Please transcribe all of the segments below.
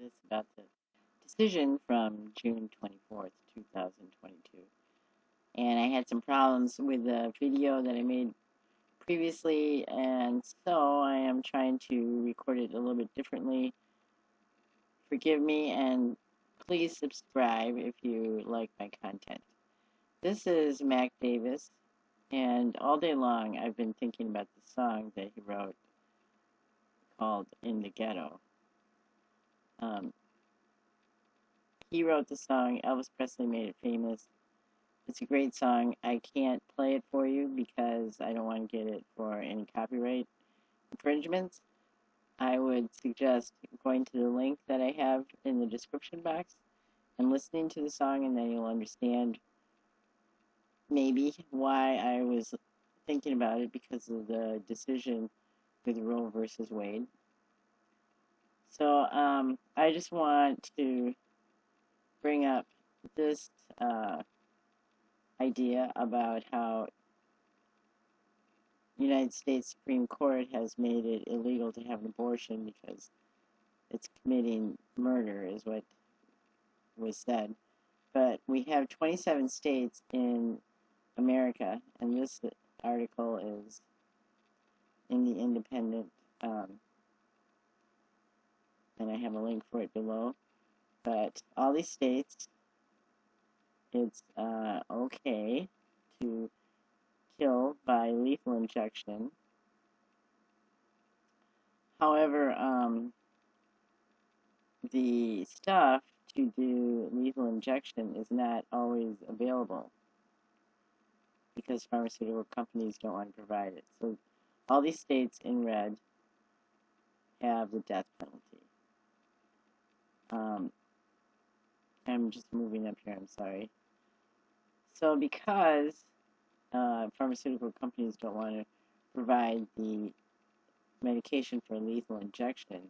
this about the decision from June 24th, 2022. And I had some problems with the video that I made previously, and so I am trying to record it a little bit differently. Forgive me, and please subscribe if you like my content. This is Mac Davis, and all day long I've been thinking about the song that he wrote called In the Ghetto. He wrote the song, Elvis Presley made it famous. It's a great song. I can't play it for you because I don't want to get it for any copyright infringements. I would suggest going to the link that I have in the description box and listening to the song, and then you'll understand maybe why I was thinking about it because of the decision with Roe versus Wade. So I just want to bring up this idea about how United States Supreme Court has made it illegal to have an abortion because it's committing murder, is what was said. But we have 27 states in America, and this article is in the Independent, and I have a link for it below. But all these states, it's okay to kill by lethal injection. However, the stuff to do lethal injection is not always available because pharmaceutical companies don't want to provide it. So all these states in red have the death penalty. I'm just moving up here, I'm sorry. So because pharmaceutical companies don't want to provide the medication for lethal injection,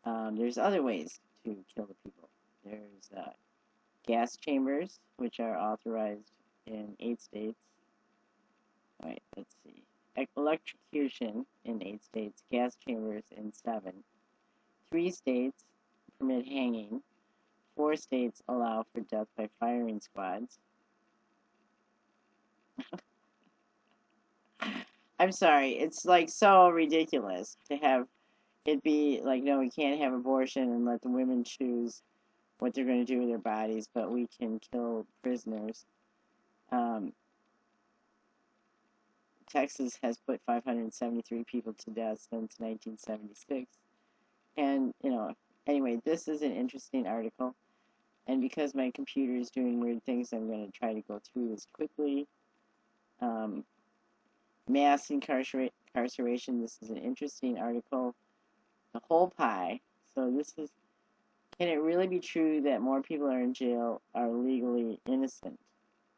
there's other ways to kill the people. There's gas chambers, which are authorized in 8 states. All right, let's see. Electrocution in 8 states, gas chambers in 7. 3 states permit hanging. 4 states allow for death by firing squads. I'm sorry, it's like so ridiculous to have it be like, no, we can't have abortion and let the women choose what they're going to do with their bodies, but we can kill prisoners. Texas has put 573 people to death since 1976. And, anyway, this is an interesting article. And because my computer is doing weird things, I'm going to try to go through this quickly. Mass incarceration, this is an interesting article. The whole pie. So this is, can it really be true that more people are in jail are legally innocent?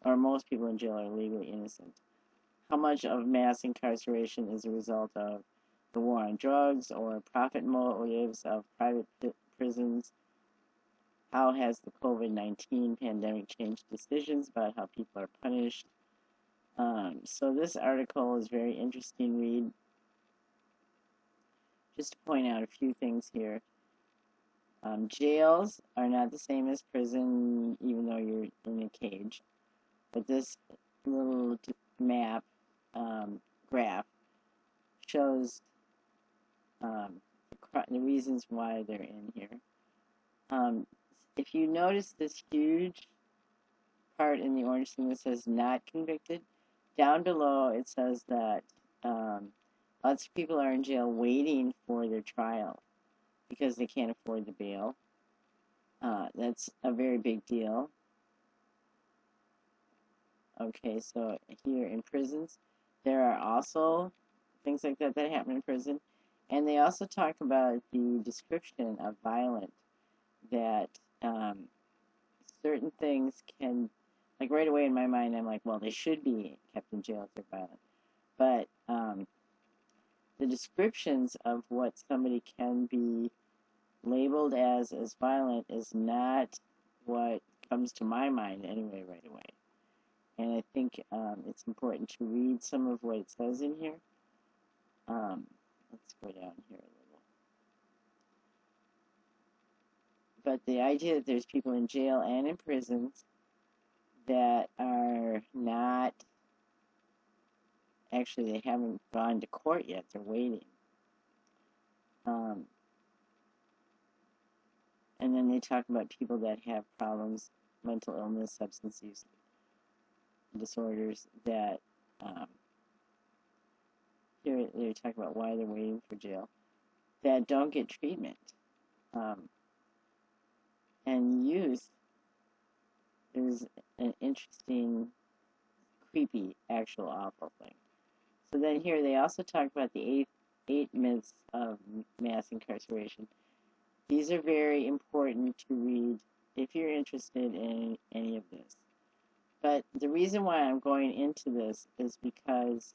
Or most people in jail are legally innocent? How much of mass incarceration is a result of the war on drugs or profit motives of private prisons? How has the COVID-19 pandemic changed decisions about how people are punished? So this article is very interesting read. Just to point out a few things here. Jails are not the same as prison, even though you're in a cage. But this little map, graph, shows the reasons why they're in here. If you notice this huge part in the orange thing that says not convicted, down below it says that lots of people are in jail waiting for their trial because they can't afford the bail. That's a very big deal. Okay, so here in prisons, there are also things like that that happen in prison. And they also talk about the description of violent, that certain things can, like right away in my mind, I'm like, well, they should be kept in jail if they're violent. But the descriptions of what somebody can be labeled as violent is not what comes to my mind anyway right away. And I think it's important to read some of what it says in here. Let's go down here a little. but the idea that there's people in jail and in prisons that are not, actually they haven't gone to court yet, they're waiting. And then they talk about people that have problems, mental illness, substance use disorders, that here they talk about why they're waiting for jail, that don't get treatment. And youth is an interesting, creepy, actual awful thing. So then here they also talk about the eight myths of mass incarceration. These are very important to read if you're interested in any of this. But the reason why I'm going into this is because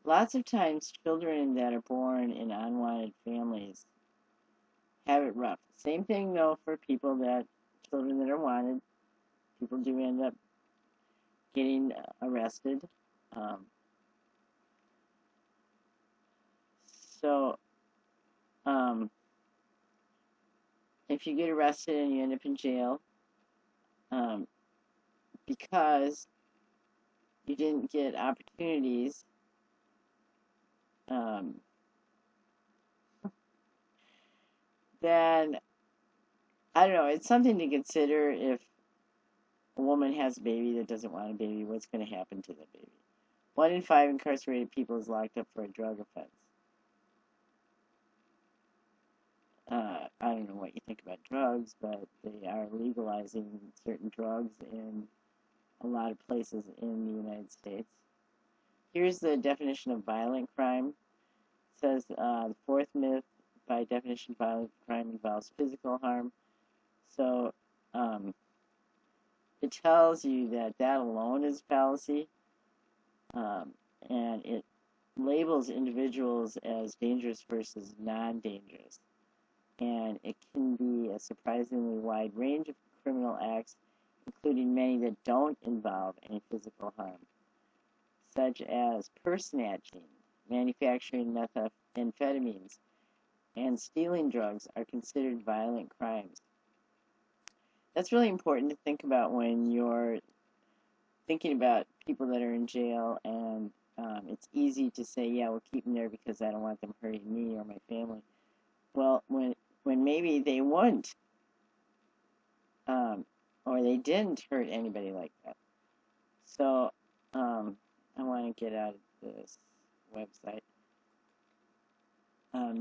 lots of times children that are born in unwanted families have it rough. Same thing though for children that are wanted. People do end up getting arrested. So if you get arrested and you end up in jail, because you didn't get opportunities, then I don't know, it's something to consider. If a woman has a baby that doesn't want a baby, what's going to happen to the baby? 1 in 5 incarcerated people is locked up for a drug offense. I don't know what you think about drugs, but they are legalizing certain drugs in a lot of places in the United States. Here's the definition of violent crime. It says the fourth myth, by definition, violent crime involves physical harm. So it tells you that alone is fallacy, and it labels individuals as dangerous versus non-dangerous. And it can be a surprisingly wide range of criminal acts, including many that don't involve any physical harm, such as purse snatching, manufacturing methamphetamines, and stealing drugs are considered violent crimes. That's really important to think about when you're thinking about people that are in jail, and it's easy to say, yeah, we'll keep them there because I don't want them hurting me or my family. Well, when maybe they wouldn't, or they didn't hurt anybody like that. So I want to get out of this website.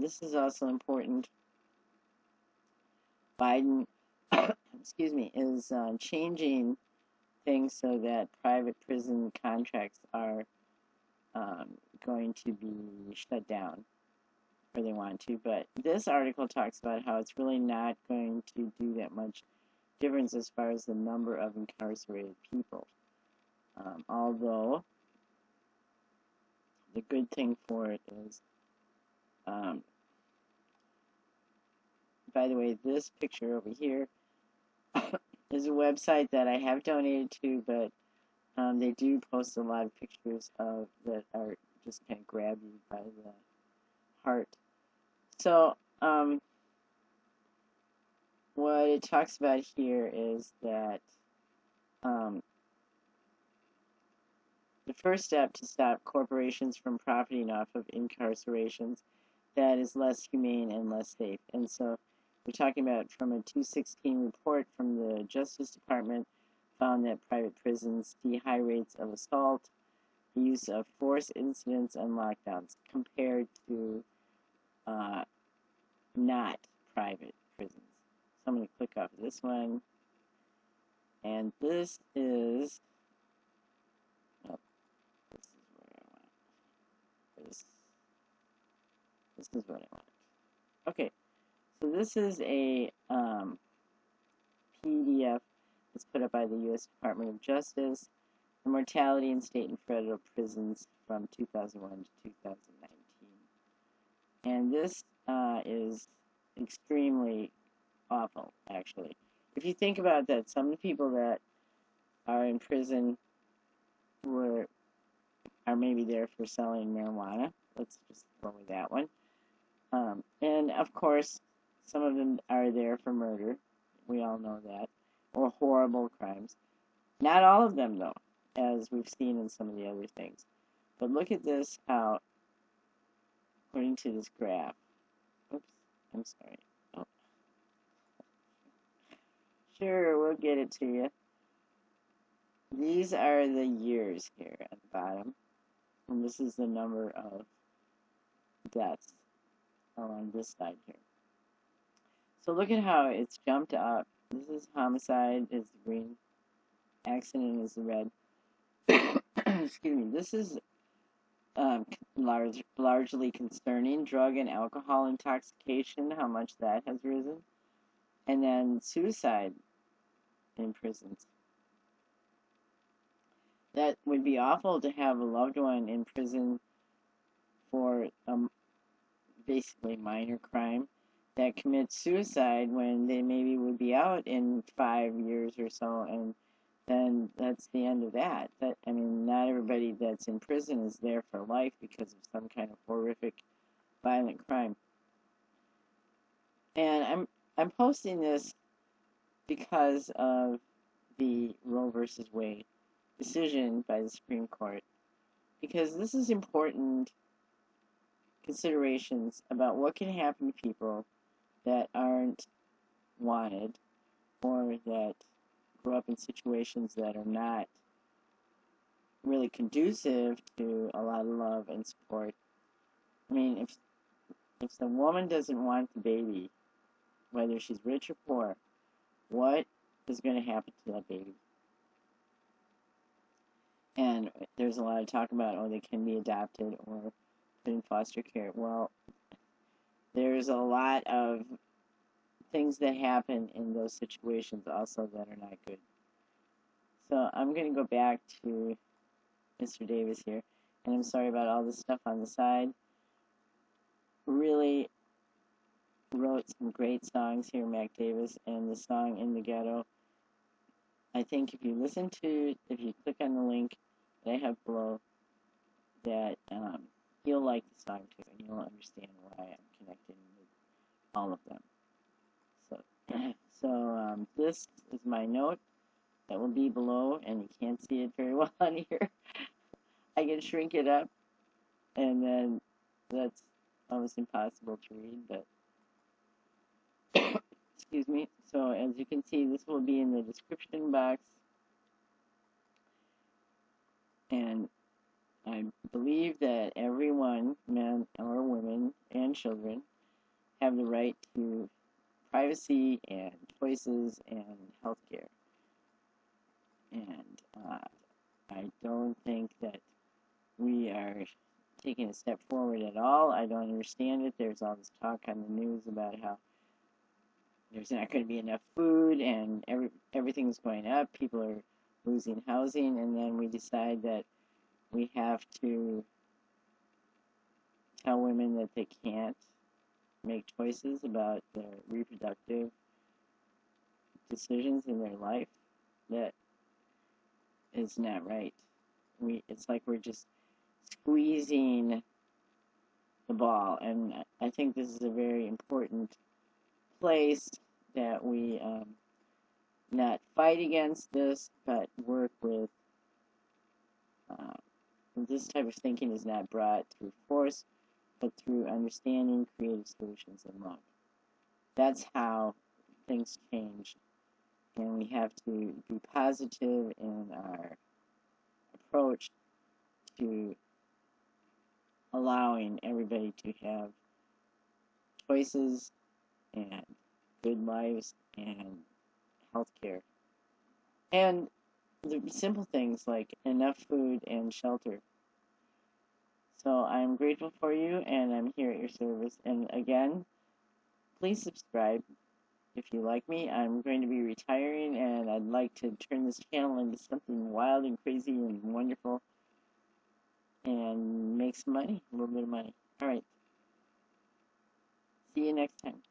This is also important. Biden, excuse me, is changing things so that private prison contracts are going to be shut down, or they want to. But this article talks about how it's really not going to do that much difference as far as the number of incarcerated people. Although the good thing for it is, by the way, this picture over here is a website that I have donated to, but they do post a lot of pictures that are just kind of grab you by the heart. So what it talks about here is that the first step to stop corporations from profiting off of incarcerations that is less humane and less safe. And so we're talking about from a 2016 report from the Justice Department found that private prisons see high rates of assault, the use of force incidents, and lockdowns compared to not private prisons. So I'm going to click off this one, and this is, oh, this is what I want. This is what I want. Okay, so this is a PDF that's put up by the U.S. Department of Justice, the mortality in state and federal prisons from 2001 to 2019. And this is extremely awful, actually. If you think about that, some of the people that are in prison are maybe there for selling marijuana. Let's just go with that one. And of course, Some of them are there for murder. We all know that. Or horrible crimes. Not all of them, though, as we've seen in some of the other things. But look at this, how, according to this graph, oops, I'm sorry. Oh. Sure, we'll get it to you. These are the years here at the bottom. And this is the number of deaths along this side here. So look at how it's jumped up. This is homicide, is the green. Accident is the red. Excuse me. This is largely concerning. Drug and alcohol intoxication, how much that has risen. And then suicide in prisons. That would be awful to have a loved one in prison for basically minor crime that commits suicide when they maybe would be out in 5 years or so, and then that's the end of that. I mean, not everybody that's in prison is there for life because of some kind of horrific, violent crime. And I'm posting this because of the Roe versus Wade decision by the Supreme Court, because this is important considerations about what can happen to people that aren't wanted or that grow up in situations that are not really conducive to a lot of love and support. I mean, if the woman doesn't want the baby, whether she's rich or poor, what is going to happen to that baby? And there's a lot of talk about, oh, they can be adopted or put in foster care. Well, there's a lot of things that happen in those situations also that are not good. So I'm going to go back to Mr. Davis here, and I'm sorry about all this stuff on the side. Really wrote some great songs here, Mac Davis, and the song In the Ghetto. I think if you click on the link that I have below, that you'll like the song too, and you'll understand why I'm connecting with all of them. So this is my note that will be below, and you can't see it very well on here. I can shrink it up, and then that's almost impossible to read, but excuse me. So as you can see, this will be in the description box, and I believe that everyone, men or women and children, have the right to privacy and choices and health care. And I don't think that we are taking a step forward at all. I don't understand it. There's all this talk on the news about how there's not going to be enough food and everything's going up. People are losing housing, and then we decide that we have to tell women that they can't make choices about their reproductive decisions in their life. That is not right. It's like we're just squeezing the ball, and I think this is a very important place that we not fight against this, but work with. This type of thinking is not brought through force, but through understanding, creative solutions, and love. That's how things change, and we have to be positive in our approach to allowing everybody to have choices and good lives and health care. And the simple things like enough food and shelter. So I'm grateful for you, and I'm here at your service. And again, please subscribe if you like me. I'm going to be retiring, and I'd like to turn this channel into something wild and crazy and wonderful and make some money, a little bit of money. All right. See you next time.